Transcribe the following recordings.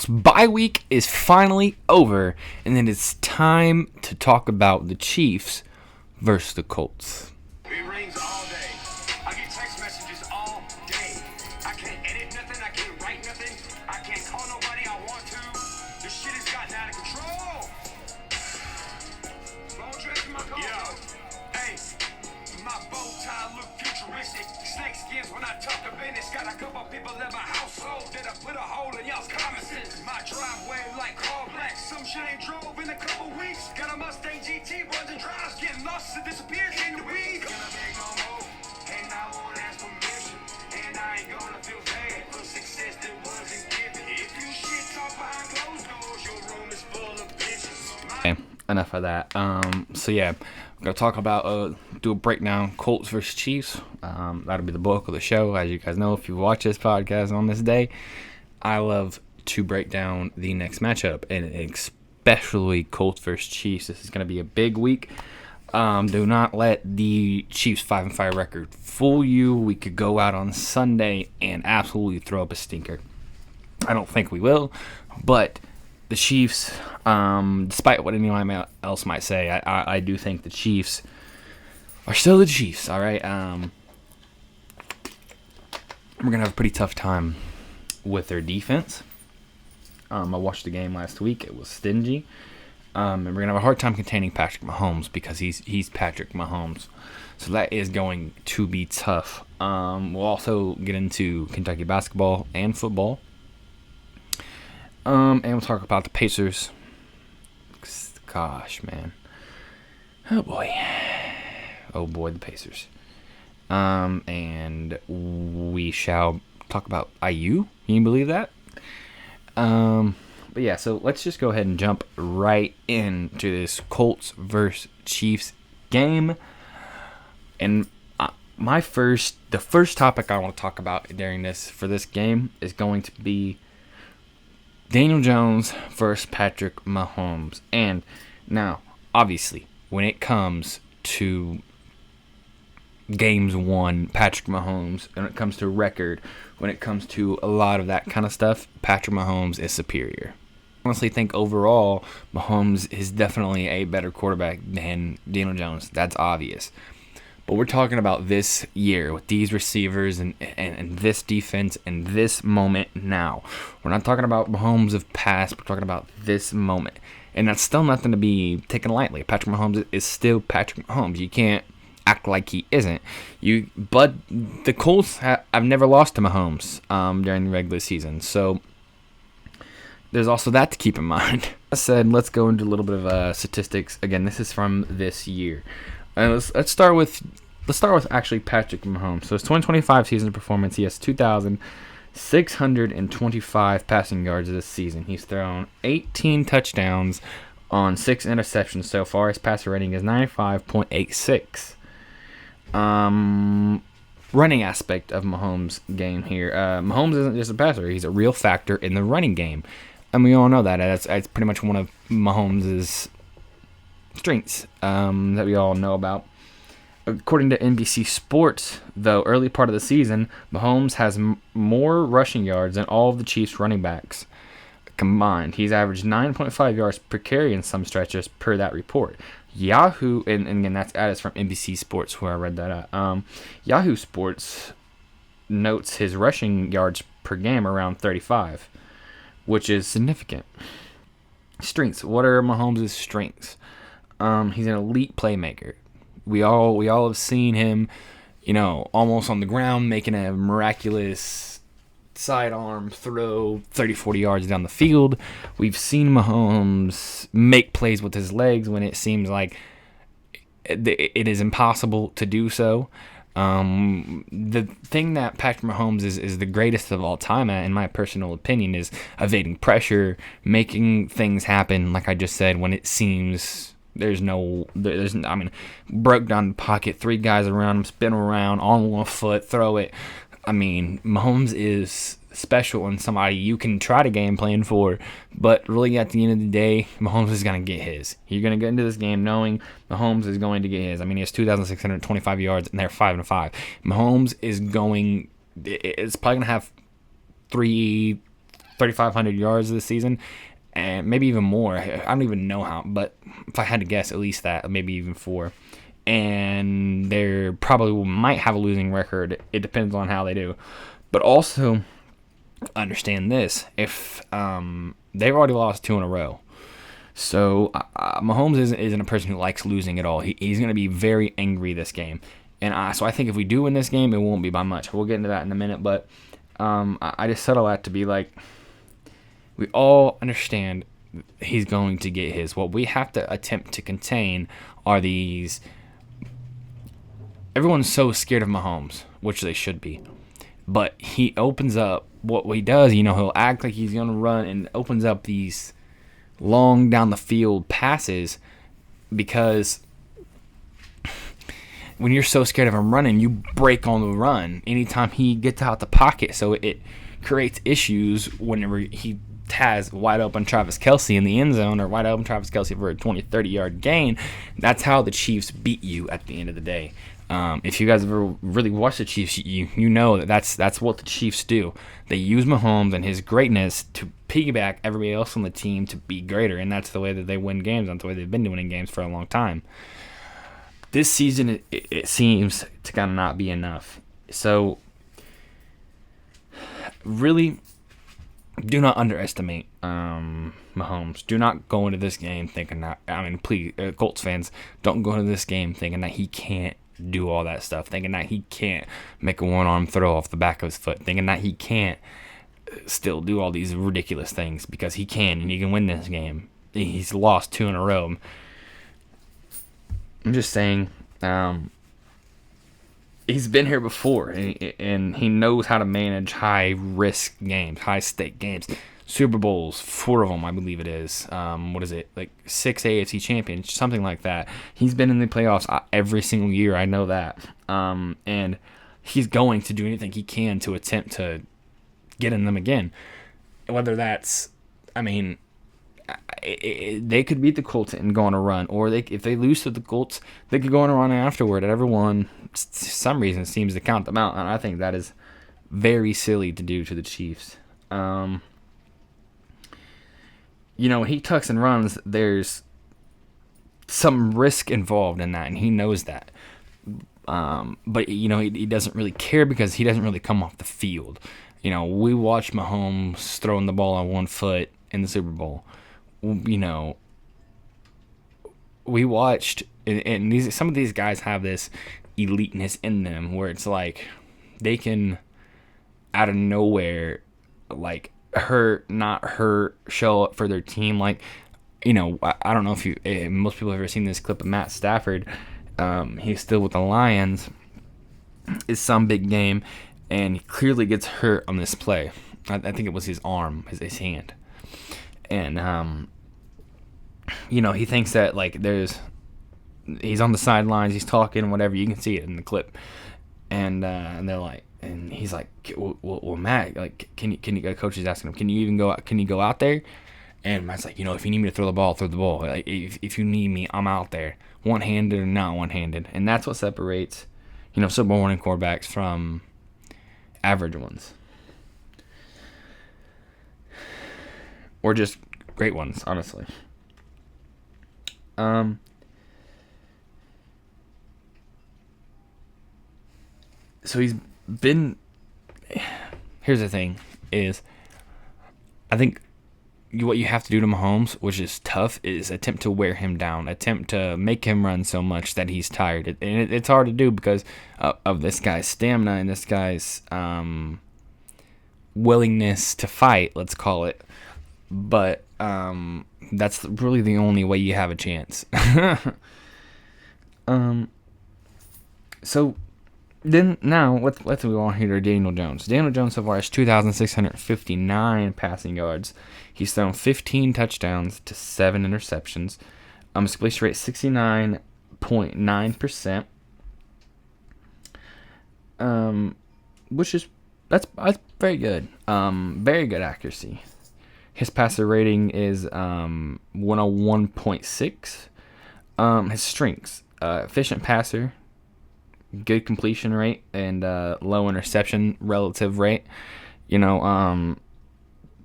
bye week is finally over, and then it's time to talk about the Chiefs versus the Colts. It rings all day. I get text messages all day. I can't edit nothing. I can't write nothing. I can't call nobody I want to. This shit has gotten out of control. Yo, hey, my bow tie look futuristic. Snake skins when I talk to business. Got a couple people in my household that I put a hole in y'all's common sense. My driveway like Carl Black. Some shit ain't drove in a couple weeks. Got a Mustang GT runs and drives. Getting lost and disappears in the weeds. Gonna beg no more. And I won't ask permission. And I ain't gonna feel bad for success that wasn't given. If you shit talk behind closed doors, your room is full of bitches. Okay, enough of that. So yeah, I'm gonna talk about do a breakdown Colts versus Chiefs. That'll be the bulk of the show. As you guys know, if you watch this podcast on this day, I love to break down the next matchup, and especially Colts versus Chiefs. This is gonna be a big week. Do not let the Chiefs 5-5 record fool you. We could go out on Sunday and absolutely throw up a stinker. I don't think we will, but the Chiefs, despite what anyone else might say, I do think the Chiefs are still the Chiefs, all right? We're going to have a pretty tough time with their defense. I watched the game last week. It was stingy. And we're going to have a hard time containing Patrick Mahomes because he's Patrick Mahomes. So that is going to be tough. We'll also get into Kentucky basketball and football. And we'll talk about the Pacers. Gosh, man. Oh, boy. Oh, boy, the Pacers. And we shall talk about IU. Can you believe that? But yeah, so let's just go ahead and jump right into this Colts versus Chiefs game. And the first topic I want to talk about for this game is going to be Daniel Jones versus Patrick Mahomes. And now, obviously, when it comes to games won, Patrick Mahomes, when it comes to record, when it comes to a lot of that kind of stuff, Patrick Mahomes is superior. I honestly think overall, Mahomes is definitely a better quarterback than Daniel Jones. That's obvious. But we're talking about this year with these receivers and this defense and this moment now. We're not talking about Mahomes of past. We're talking about this moment. And that's still nothing to be taken lightly. Patrick Mahomes is still Patrick Mahomes. You can't act like he isn't. But the Colts have never lost to Mahomes during the regular season. So there's also that to keep in mind. I said, let's go into a little bit of statistics. Again, this is from this year. Let's start with actually Patrick Mahomes. So his 2025 season performance, he has 2,625 passing yards this season. He's thrown 18 touchdowns on 6 interceptions so far. His passer rating is 95.86. Running aspect of Mahomes' game here. Mahomes isn't just a passer; he's a real factor in the running game, and we all know that. That's pretty much one of Mahomes' strengths that we all know about. According to NBC Sports, though, early part of the season, Mahomes has more rushing yards than all of the Chiefs running backs combined. He's averaged 9.5 yards per carry in some stretches per that report. Yahoo, and again, that is from NBC Sports where I read that at. Yahoo Sports notes his rushing yards per game around 35, which is significant. Strengths. What are Mahomes' strengths? He's an elite playmaker. We all have seen him, almost on the ground making a miraculous sidearm throw 30-40 yards down the field. We've seen Mahomes make plays with his legs when it seems like it is impossible to do so. The thing that Patrick Mahomes is the greatest of all time at, in my personal opinion, is evading pressure, making things happen, like I just said, when it seems broke down the pocket, 3 guys around him, spin around on one foot, throw it. Mahomes is special and somebody you can try to game plan for, but really at the end of the day, Mahomes is going to get his. You're going to get into this game knowing Mahomes is going to get his. He has 2,625 yards and they're 5-5. Mahomes is probably going to have 3,500 yards this season, and maybe even more. I don't even know how, but if I had to guess, at least that, maybe even 4. And they probably might have a losing record. It depends on how they do. But also, understand this: if they've already lost 2 in a row, so Mahomes isn't a person who likes losing at all. He's going to be very angry this game, and so I think if we do win this game, it won't be by much. We'll get into that in a minute, but I just settle that to be like, we all understand he's going to get his. What we have to attempt to contain are these. Everyone's so scared of Mahomes, which they should be. But he opens up, what he does, he'll act like he's going to run and opens up these long down the field passes, because when you're so scared of him running, you break on the run anytime he gets out the pocket. So it creates issues whenever he has wide open Travis Kelce in the end zone, or wide open Travis Kelce for a 20, 30-yard gain. That's how the Chiefs beat you at the end of the day. If you guys ever really watch the Chiefs, you know that's what the Chiefs do. They use Mahomes and his greatness to piggyback everybody else on the team to be greater, and that's the way that they win games. That's the way they've been winning games for a long time. This season, it seems to kind of not be enough. So, really, do not underestimate Mahomes. Do not go into this game thinking that. Please, Colts fans, don't go into this game thinking that he can't do all that stuff, thinking that he can't make a one-arm throw off the back of his foot, thinking that he can't still do all these ridiculous things, because he can, and he can win this game. He's lost 2 in a row. I'm just saying, he's been here before, and he knows how to manage high-risk games, high-stake games. Super Bowls, 4 of them, I believe it is. What is it? Like 6 AFC champions, something like that. He's been in the playoffs every single year. I know that. And he's going to do anything he can to attempt to get in them again. Whether that's, they could beat the Colts and go on a run, or if they lose to the Colts, they could go on a run afterward. And everyone, for some reason, seems to count them out. And I think that is very silly to do to the Chiefs. When he tucks and runs, there's some risk involved in that, and he knows that. But he doesn't really care, because he doesn't really come off the field. We watched Mahomes throwing the ball on one foot in the Super Bowl. We watched, and some of these guys have this eliteness in them, where it's like they can, out of nowhere, like, not hurt, show up for their team. Like, I don't know if most people have ever seen this clip of Matt Stafford. He's still with the Lions. It's some big game, and he clearly gets hurt on this play. I think it was his arm, his hand. And, he thinks that, like, he's on the sidelines, he's talking, whatever. You can see it in the clip. And they're like, and he's like, well, Matt, like, can you? Coach is asking him, can you go out there? And Matt's like, if you need me to throw the ball, throw the ball. Like, if you need me, I'm out there, one-handed or not one-handed. And that's what separates, Super Bowl winning quarterbacks from average ones, or just great ones, honestly. So he's been. Here's the thing: is I think what you have to do to Mahomes, which is tough, is attempt to wear him down, attempt to make him run so much that he's tired. And it's hard to do because of this guy's stamina and this guy's willingness to fight, let's call it. But that's really the only way you have a chance. So then now let's move on here to Daniel Jones. Daniel Jones so far has 2,659 passing yards. He's thrown 15 touchdowns to 7 interceptions. His completion rate 69.9%. Which is that's very good. Very good accuracy. His passer rating is 101.6. His strengths: efficient passer, good completion rate, and low interception relative rate.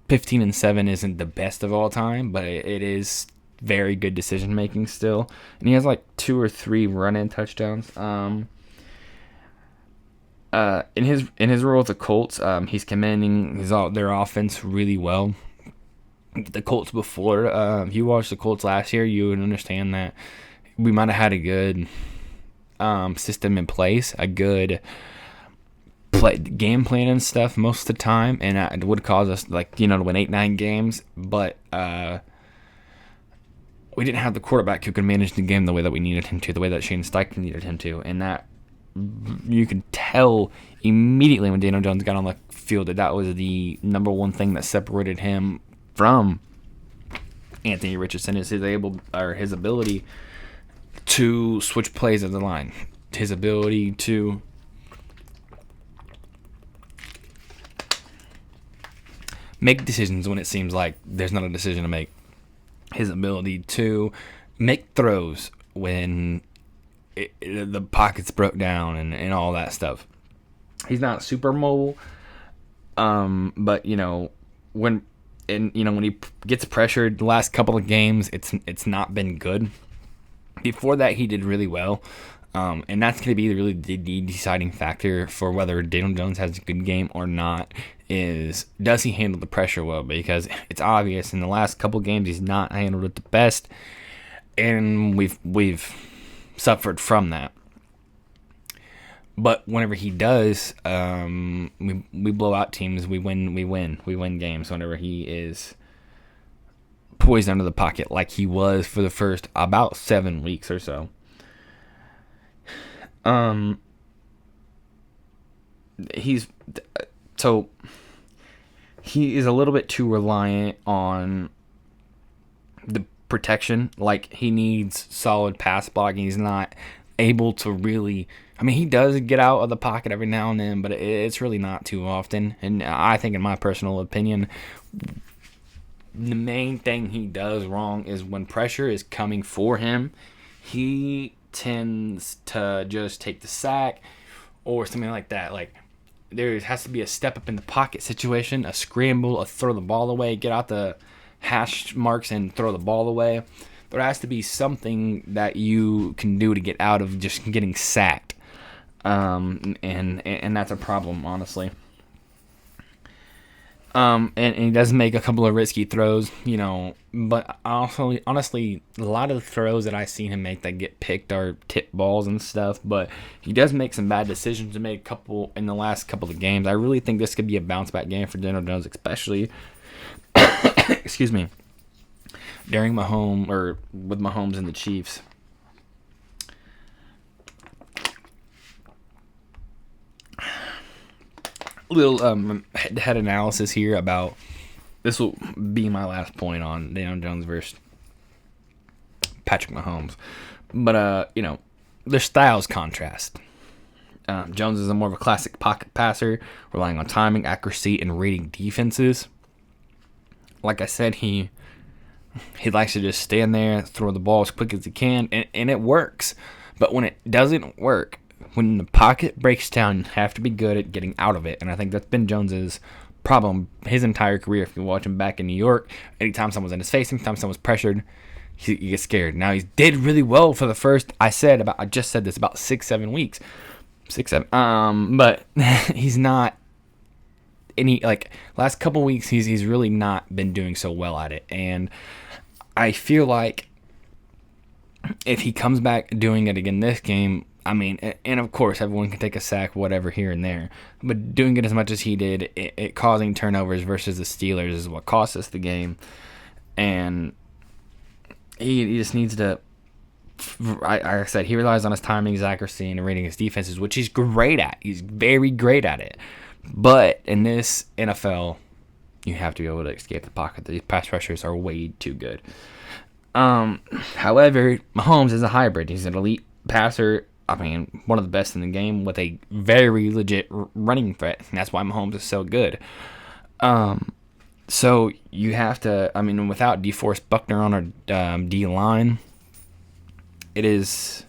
15-7 isn't the best of all time, but it is very good decision making still. And he has like 2 or 3 run-in touchdowns. In his role with the Colts, he's commanding their offense really well. The Colts before, if you watched the Colts last year, you would understand that we might have had a good system in place, a good game plan and stuff most of the time, and it would cause us to win 8-9 games, but we didn't have the quarterback who could manage the game the way that we needed him to, the way that Shane Steichen needed him to, and that you could tell immediately when Daniel Jones got on the field that was the number one thing that separated him from Anthony Richardson is his ability to switch plays at the line, his ability to make decisions when it seems like there's not a decision to make, his ability to make throws when the pockets broke down and all that stuff. He's not super mobile, but when he gets pressured the last couple of games, it's not been good. Before that, he did really well, and that's going to be really the deciding factor for whether Daniel Jones has a good game or not. Does he handle the pressure well? Because it's obvious in the last couple of games he's not handled it the best, and we've suffered from that. But whenever he does, we blow out teams. We win games whenever he is poised under the pocket like he was for the first about 7 weeks or so. He is a little bit too reliant on the protection. Like, he needs solid pass blocking. He's not able to really... he does get out of the pocket every now and then, but it's really not too often. And I think, in my personal opinion, the main thing he does wrong is when pressure is coming for him, he tends to just take the sack or something like that. Like, there has to be a step up in the pocket situation, a scramble, a throw the ball away, get out the hash marks and throw the ball away. There has to be something that you can do to get out of just getting sacked. And that's a problem, honestly. And he does make a couple of risky throws, but also, honestly, a lot of the throws that I've seen him make that get picked are tip balls and stuff, but he does make some bad decisions to make a couple in the last couple of games. I really think this could be a bounce back game for Daniel Jones, especially, excuse me, during with Mahomes and the Chiefs. Little head analysis here about this will be my last point on Daniel Jones versus Patrick Mahomes, but their styles contrast. Jones is more of a classic pocket passer, relying on timing, accuracy, and reading defenses. Like I said, he likes to just stand there, throw the ball as quick as he can, and it works. But when it doesn't work, when the pocket breaks down, you have to be good at getting out of it. And I think that's been Jones's problem his entire career. If you watch him back in New York, anytime someone's in his face, anytime someone's pressured, he gets scared. Now, he did really well for the first, I just said this, about 6-7 weeks. 6-7. But he's not last couple weeks, he's really not been doing so well at it. And I feel like if he comes back doing it again this game, and of course, everyone can take a sack, whatever, here and there. But doing it as much as he did, it causing turnovers versus the Steelers is what cost us the game. And he just needs to, like I said, he relies on his timing, his accuracy, and reading his defenses, which he's great at. He's very great at it. But in this NFL, you have to be able to escape the pocket. These pass rushers are way too good. However, Mahomes is a hybrid. He's an elite passer. One of the best in the game with a very legit running threat. And that's why Mahomes is so good. So you have to, without DeForest Buckner on our D-line, it is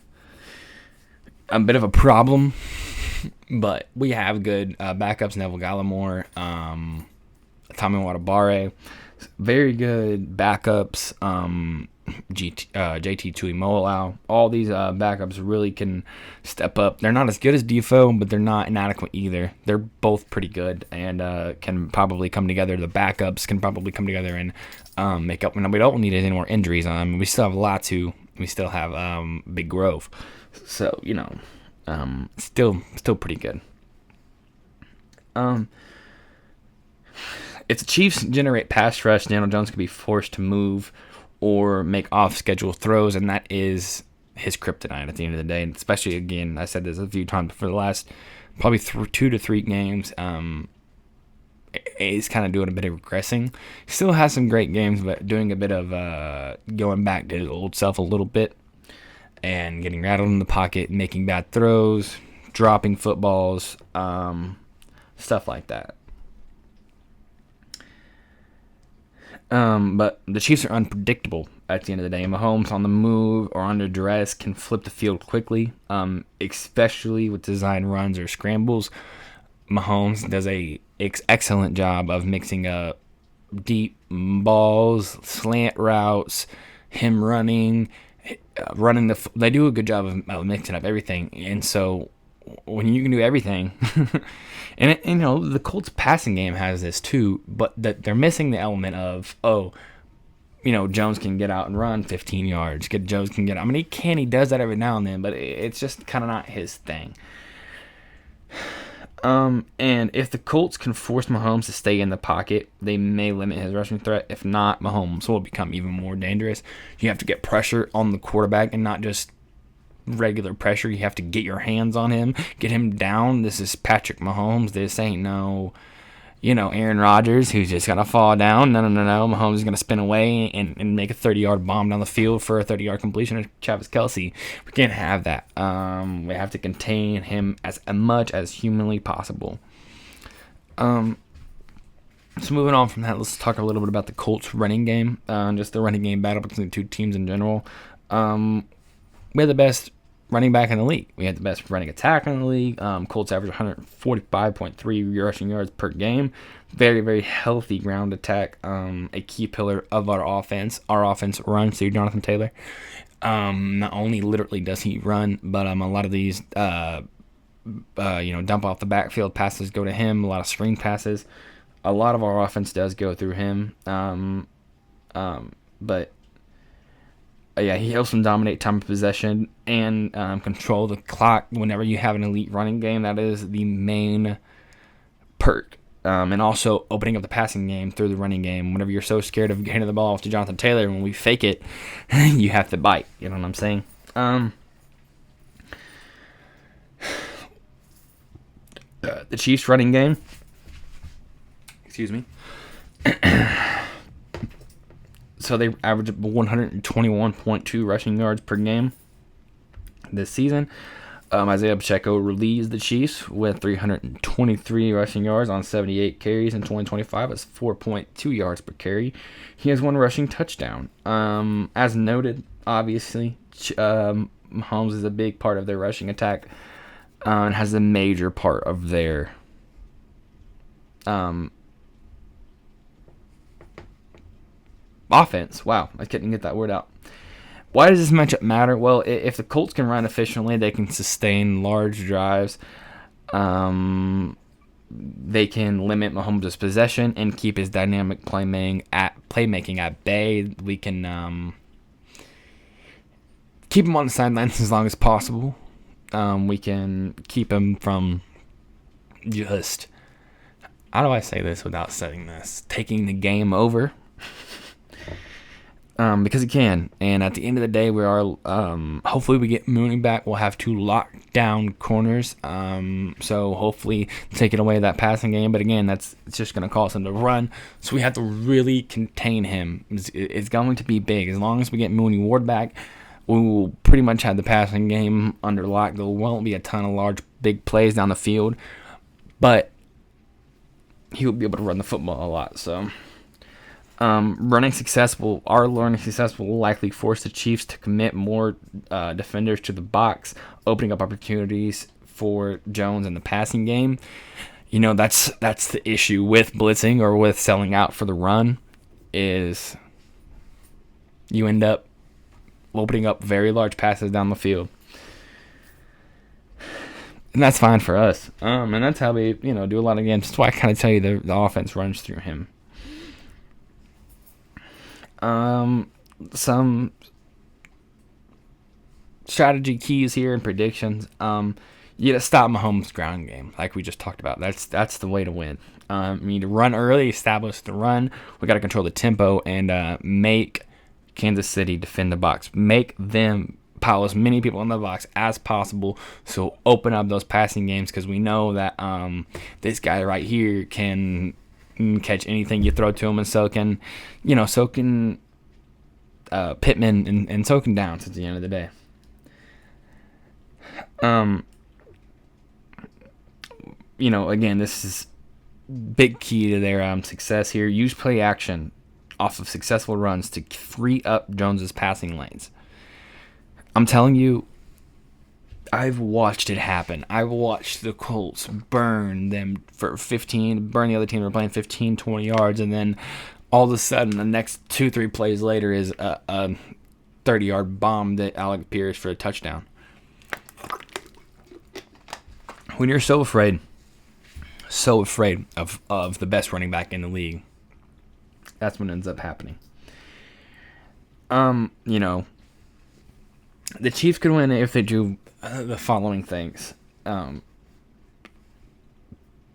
a bit of a problem. But we have good backups, Neville Gallimore. Tommy Watabare, very good backups. JT Tuimoloau, all these backups really can step up. They're not as good as Defoe, but they're not inadequate either. They're both pretty good and can probably come together. The backups can probably come together and make up. And we don't need any more injuries. We still have Latu. We still have Big Grove. So, still pretty good. If the Chiefs generate pass rush, Daniel Jones could be forced to move or make off-schedule throws, and that is his kryptonite at the end of the day. And especially, again, I said this a few times for the last probably 2 to 3 games, he's kind of doing a bit of regressing. He still has some great games, but doing a bit of going back to his old self a little bit and getting rattled in the pocket, making bad throws, dropping footballs, stuff like that. But the Chiefs are unpredictable at the end of the day. Mahomes on the move or under duress can flip the field quickly, especially with design runs or scrambles. Mahomes does a excellent job of mixing up deep balls, slant routes, him running they do a good job of mixing up everything. And so when you can do everything, and the Colts passing game has this too, but they're missing the element of, Jones can get out and run 15 yards. Jones can get out. He does that every now and then, but it's just kind of not his thing. And if the Colts can force Mahomes to stay in the pocket, they may limit his rushing threat. If not, Mahomes will become even more dangerous. You have to get pressure on the quarterback and not just regular pressure. You have to get your hands on him, get him down. This is Patrick Mahomes. This ain't no, Aaron Rodgers who's just going to fall down. No. Mahomes is going to spin away and make a 30-yard bomb down the field for a 30-yard completion of Travis Kelce. We can't have that. We have to contain him as much as humanly possible. So moving on from that, let's talk a little bit about the Colts running game, just the running game battle between the two teams in general. We had the best running back in the league. We had the best running attack in the league. Colts averaged 145.3 rushing yards per game. Very, very healthy ground attack. A key pillar of our offense. Our offense runs through Jonathan Taylor. Not only literally does he run, but a lot of these, dump off the backfield passes go to him. A lot of screen passes. A lot of our offense does go through him. But he helps them dominate time of possession and control the clock whenever you have an elite running game. That is the main perk. And also opening up the passing game through the running game. Whenever you're so scared of handing the ball off to Jonathan Taylor, when we fake it, you have to bite. You know what I'm saying? The Chiefs running game. Excuse me. So they average 121.2 rushing yards per game this season. Isaiah Pacheco relieves the Chiefs with 323 rushing yards on 78 carries in 2025. That's 4.2 yards per carry. He has 1 rushing touchdown. As noted, obviously, Mahomes is a big part of their rushing attack and has a major part of their offense. Wow, I couldn't get that word out. Why does this matchup matter? Well, if the Colts can run efficiently, they can sustain large drives. They can limit Mahomes' possession and keep his dynamic playmaking at bay. We can keep him on the sidelines as long as possible. We can keep him from just, how do I say this without saying this, taking the game over. Because he can, and at the end of the day, we are. Hopefully, we get Mooney back. We'll have 2 lockdown corners. So hopefully, taking away that passing game. But again, it's just going to cause him to run. So we have to really contain him. It's going to be big. As long as we get Mooney Ward back, we will pretty much have the passing game under lock. There won't be a ton of large, big plays down the field, but he will be able to run the football a lot. So. Running success will likely force the Chiefs to commit more defenders to the box, opening up opportunities for Jones in the passing game. That's the issue with blitzing or with selling out for the run, is you end up opening up very large passes down the field. And that's fine for us. And that's how we, do a lot of games. That's why I kind of tell you the offense runs through him. Some strategy keys here and predictions. You gotta stop Mahomes' ground game, like we just talked about. That's the way to win. We need to run early, establish the run. We gotta control the tempo and make Kansas City defend the box. Make them pile as many people in the box as possible. So open up those passing games, because we know that this guy right here can catch anything you throw to him, and so can Pittman, and so can Downs at the end of the day. Again, this is big key to their success here. Use play action off of successful runs to free up Jones's passing lanes. I'm telling you, I've watched it happen. I've watched the Colts burn them for 15, burn the other team for playing 15, 20 yards, and then all of a sudden, the next 2-3 plays later is a 30-yard bomb that Alec Pierce for a touchdown. When you're so afraid of the best running back in the league, that's what ends up happening. The Chiefs could win if they do the following things.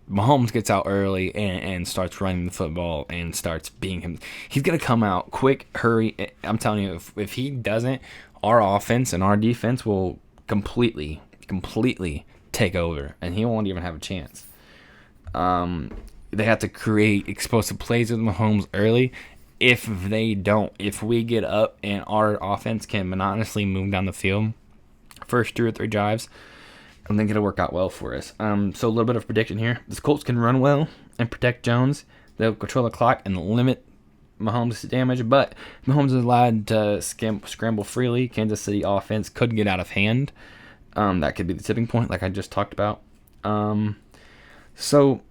Mahomes gets out early and starts running the football and starts being him. He's going to come out quick, hurry. I'm telling you, if he doesn't, our offense and our defense will completely take over, and he won't even have a chance. They have to create explosive plays with Mahomes early. If they don't, if we get up and our offense can monotonously move down the field, first 2 or 3 drives, I think it'll work out well for us. So a little bit of prediction here. The Colts can run well and protect Jones. They'll control the clock and limit Mahomes' damage, but Mahomes is allowed to scramble freely. Kansas City offense could get out of hand. That could be the tipping point, like I just talked about. So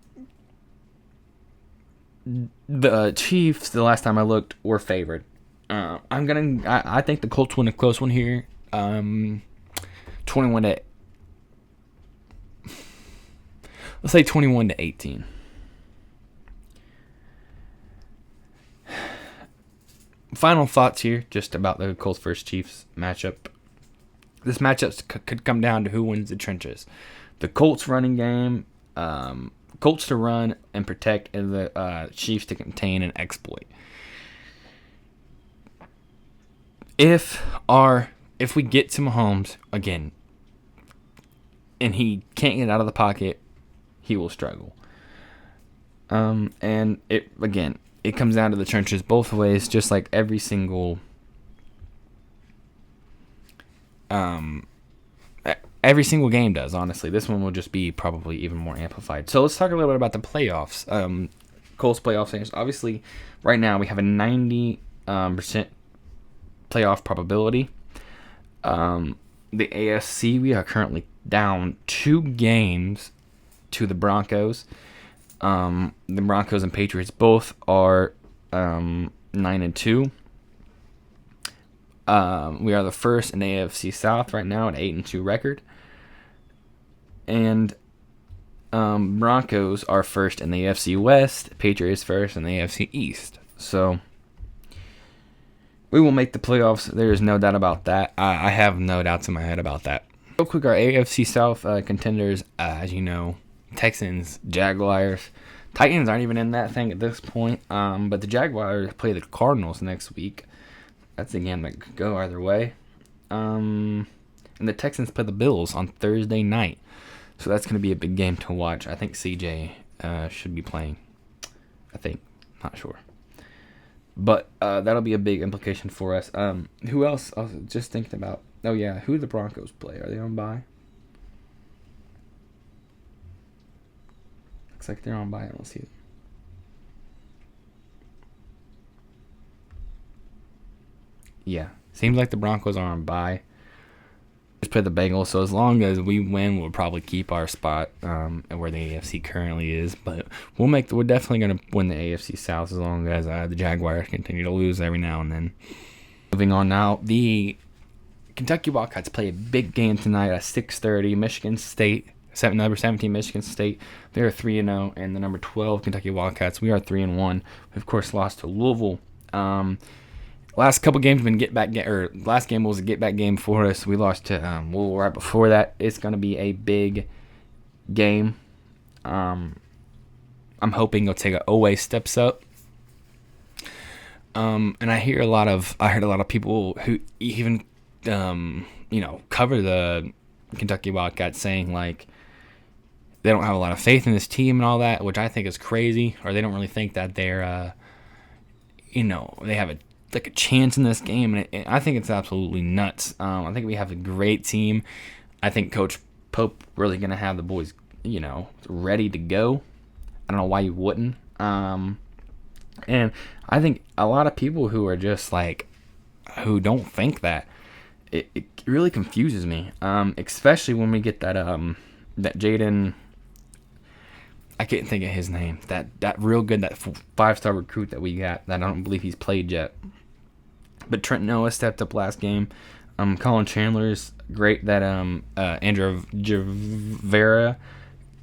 the Chiefs, the last time I looked, were favored. I think the Colts win a close one here. 21 to, let's say 21-18. Final thoughts here, just about the Colts versus Chiefs matchup. This matchup could come down to who wins the trenches. The Colts running game, Colts to run and protect, and the Chiefs to contain and exploit. If we get to Mahomes again, and he can't get out of the pocket, he will struggle. And it comes down to the trenches both ways, just like every single game does, honestly. This one will just be probably even more amplified. So let's talk a little bit about the playoffs. Colts playoff standings. Obviously, right now we have a 90% playoff probability. The AFC, we are currently down 2 games to the Broncos. The Broncos and Patriots both are 9-2. We are the first in the AFC South right now at 8-2 record. And Broncos are first in the AFC West. Patriots first in the AFC East. So we will make the playoffs. There is no doubt about that. I have no doubts in my head about that. Real quick, our AFC South contenders, as you know, Texans, Jaguars. Titans aren't even in that thing at this point. But the Jaguars play the Cardinals next week. That's a game that could go either way. And the Texans play the Bills on Thursday night. So that's going to be a big game to watch. I think CJ should be playing. I think. Not sure. But that'll be a big implication for us. Who else? I was just thinking about. Oh, yeah. Who do the Broncos play? Are they on bye? Looks like they're on bye. I don't see it. Yeah. Seems like the Broncos are on bye. play the Bengals, so as long as we win, we'll probably keep our spot where the AFC currently is. But we're definitely going to win the AFC South as long as the Jaguars continue to lose every now and then. Moving on now, the Kentucky Wildcats play a big game tonight at 6:30. Michigan State, number 17 Michigan State, they're 3-0, and the number 12 Kentucky Wildcats, we are 3-1. We of course lost to Louisville. Last couple games been last game was a get back game for us. We lost to Louisville right before that. It's going to be a big game. I'm hoping he'll take Owe steps up. And I heard a lot of people who even cover the Kentucky Wildcats saying like they don't have a lot of faith in this team and all that, which I think is crazy, or they don't really think that they're they have a chance in this game, and I think it's absolutely nuts. I think we have a great team. I think Coach Pope really gonna have the boys, ready to go. I don't know why you wouldn't. And I think a lot of people who are just who don't think that, it really confuses me. Especially when we get that Jaden. I can't think of his name. That real good, that 5-star recruit that we got. That I don't believe he's played yet. But Trent Noah stepped up last game. Colin Chandler's great. That Andrew Javera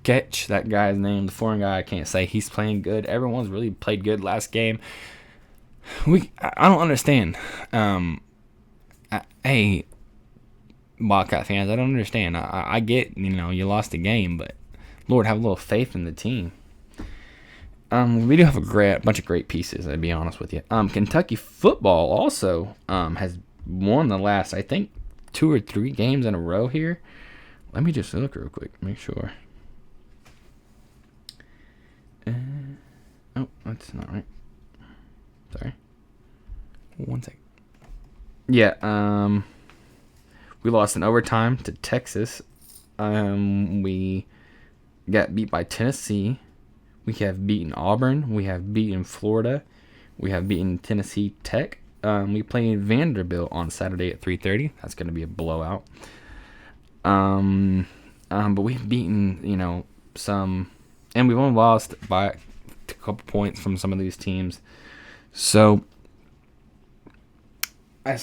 catch, that guy's name, the foreign guy I can't say. He's playing good. Everyone's really played good last game. I don't understand. Hey, Wildcat fans, I don't understand. I get you lost the game, but Lord, have a little faith in the team. We do have a bunch of great pieces, to be honest with you. Kentucky football also has won the last, I think, 2 or 3 games in a row here. Let me just look real quick, make sure. Oh, that's not right. Sorry. 1 second. Yeah, we lost in overtime to Texas. We got beat by Tennessee. We have beaten Auburn. We have beaten Florida. We have beaten Tennessee Tech. We play Vanderbilt on Saturday at 3:30. That's going to be a blowout. But we've beaten, some, and we've only lost by a couple points from some of these teams. So I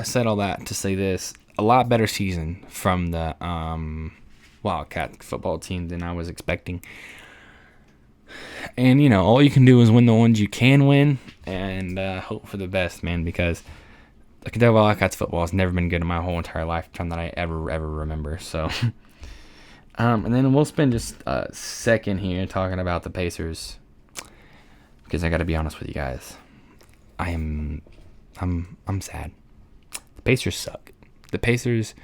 said all that to say this: a lot better season from the Wildcat football team than I was expecting. And, all you can do is win the ones you can win and hope for the best, man, because the Kentucky Wildcats football has never been good in my whole entire lifetime that I ever remember. So, and then we'll spend just a second here talking about the Pacers, because I got to be honest with you guys. I'm sad. The Pacers suck. The Pacers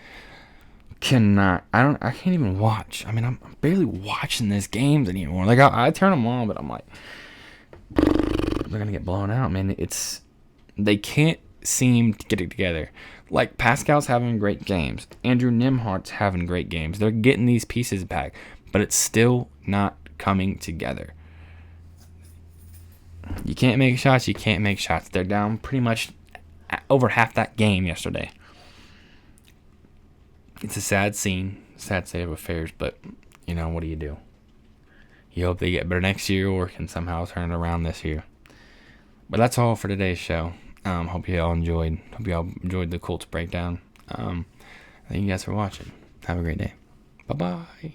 I can't even watch. I mean, I'm barely watching these games anymore. I turn them on, but I'm like, they're gonna get blown out, man. They can't seem to get it together. Like, Pascal's having great games. Andrew Nimhart's having great games. They're getting these pieces back, but it's still not coming together. You can't make shots. You can't make shots. They're down pretty much over half that game yesterday. It's a sad scene, sad state of affairs, but, what do you do? You hope they get better next year or can somehow turn it around this year. But that's all for today's show. Hope you all enjoyed the Colts breakdown. Thank you guys for watching. Have a great day. Bye-bye.